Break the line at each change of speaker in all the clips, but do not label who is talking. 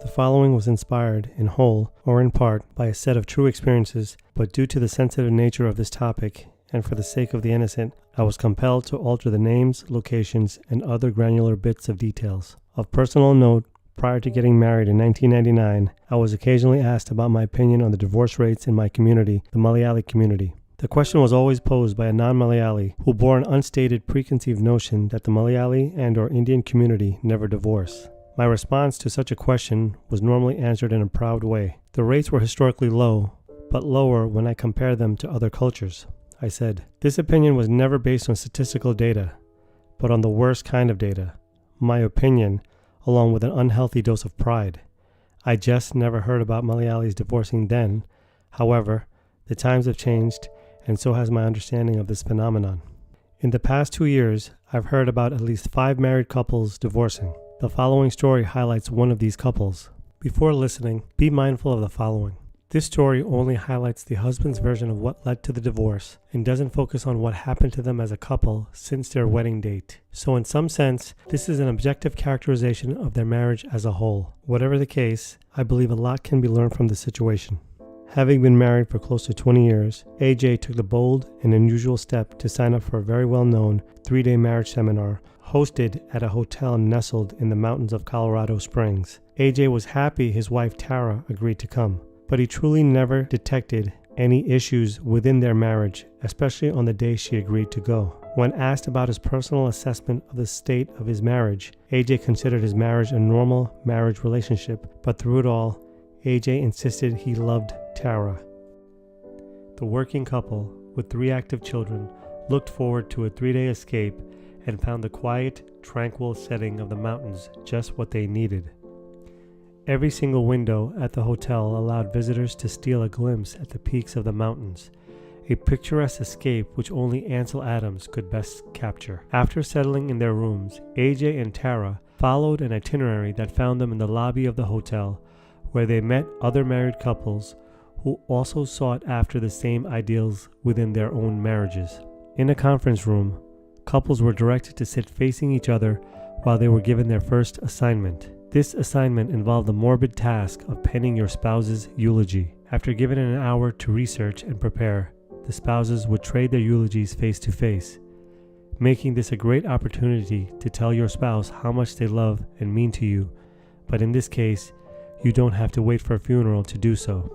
The following was inspired, in whole or in part, by a set of true experiences, but due to the sensitive nature of this topic, and for the sake of the innocent, I was compelled to alter the names, locations, and other granular bits of details. Of personal note, prior to getting married in 1999, I was occasionally asked about my opinion on the divorce rates in my community, the Malayali community. The question was always posed by a non-Malayali who bore an unstated preconceived notion that the Malayali and/or Indian community never divorce. My response to such a question was normally answered in a proud way. The rates were historically low, but lower when I compare them to other cultures. I said, this opinion was never based on statistical data, but on the worst kind of data. My opinion, along with an unhealthy dose of pride. I just never heard about Malayalis divorcing then. However, the times have changed, and so has my understanding of this phenomenon. In the past 2 years, I've heard about at least 5 married couples divorcing. The following story highlights one of these couples. Before listening, be mindful of the following. This story only highlights the husband's version of what led to the divorce and doesn't focus on what happened to them as a couple since their wedding date. So in some sense, this is an objective characterization of their marriage as a whole. Whatever the case, I believe a lot can be learned from this situation. Having been married for close to 20 years, AJ took the bold and unusual step to sign up for a very well-known 3-day marriage seminar hosted at a hotel nestled in the mountains of Colorado Springs. AJ was happy his wife Tara agreed to come, but he truly never detected any issues within their marriage, especially on the day she agreed to go. When asked about his personal assessment of the state of his marriage, AJ considered his marriage a normal marriage relationship, but through it all, AJ insisted he loved Tara. The working couple, with 3 active children, looked forward to a 3-day escape and found the quiet, tranquil setting of the mountains just what they needed. Every single window at the hotel allowed visitors to steal a glimpse at the peaks of the mountains, a picturesque escape which only Ansel Adams could best capture. After settling in their rooms, AJ and Tara followed an itinerary that found them in the lobby of the hotel, where they met other married couples who also sought after the same ideals within their own marriages. In a conference room, couples were directed to sit facing each other while they were given their first assignment. This assignment involved the morbid task of penning your spouse's eulogy. After given an hour to research and prepare, the spouses would trade their eulogies face to face, making this a great opportunity to tell your spouse how much they love and mean to you, but in this case, you don't have to wait for a funeral to do so.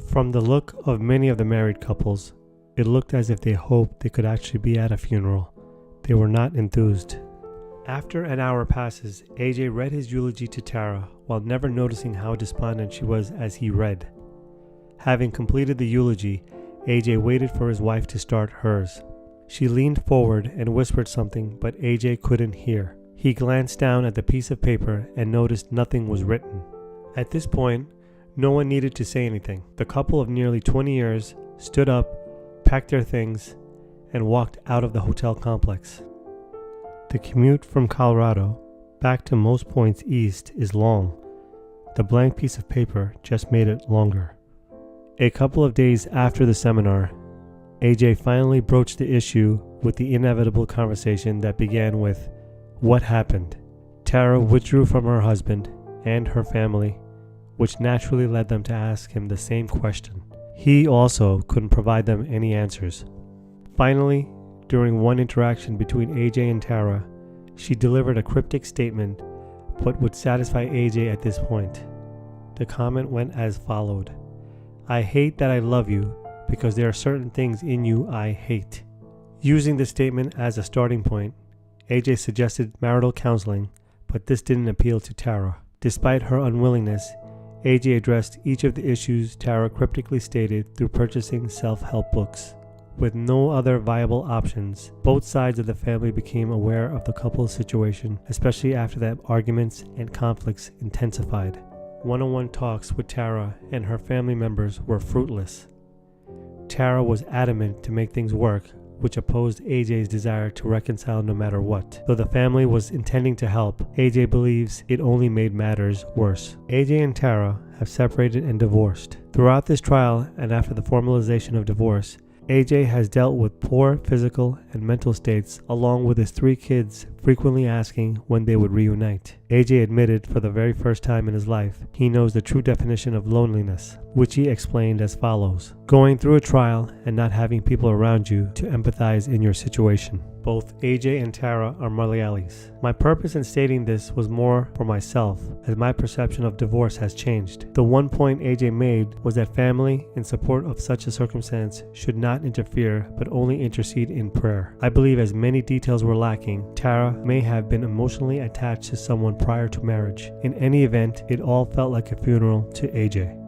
From the look of many of the married couples, it looked as if they hoped they could actually be at a funeral. They were not enthused. After an hour passes, AJ read his eulogy to Tara while never noticing how despondent she was as he read. Having completed the eulogy, AJ waited for his wife to start hers. She leaned forward and whispered something, but AJ couldn't hear. He glanced down at the piece of paper and noticed nothing was written. At this point, no one needed to say anything. The couple of nearly 20 years stood up, packed their things, and walked out of the hotel complex. The commute from Colorado back to most points east is long. The blank piece of paper just made it longer. A couple of days after the seminar, AJ finally broached the issue with the inevitable conversation that began with, "What happened?" Tara withdrew from her husband and her family, which naturally led them to ask him the same question. He also couldn't provide them any answers. Finally, during one interaction between AJ and Tara, she delivered a cryptic statement, but would satisfy AJ at this point. The comment went as followed: "I hate that I love you because there are certain things in you I hate." Using this statement as a starting point, AJ suggested marital counseling, but this didn't appeal to Tara. Despite her unwillingness, AJ addressed each of the issues Tara cryptically stated through purchasing self-help books. With no other viable options, both sides of the family became aware of the couple's situation, especially after that arguments and conflicts intensified. One-on-one talks with Tara and her family members were fruitless. Tara was adamant to make things work, which opposed AJ's desire to reconcile no matter what. Though the family was intending to help, AJ believes it only made matters worse. AJ and Tara have separated and divorced. Throughout this trial and after the formalization of divorce, AJ has dealt with poor physical and mental states along with his 3 kids frequently asking when they would reunite. AJ admitted for the very first time in his life he knows the true definition of loneliness, which he explained as follows: going through a trial and not having people around you to empathize in your situation. Both AJ and Tara are Malayalis. My purpose in stating this was more for myself, as my perception of divorce has changed. The one point AJ made was that family, in support of such a circumstance, should not interfere but only intercede in prayer. I believe as many details were lacking, Tara may have been emotionally attached to someone prior to marriage. In any event, it all felt like a funeral to AJ.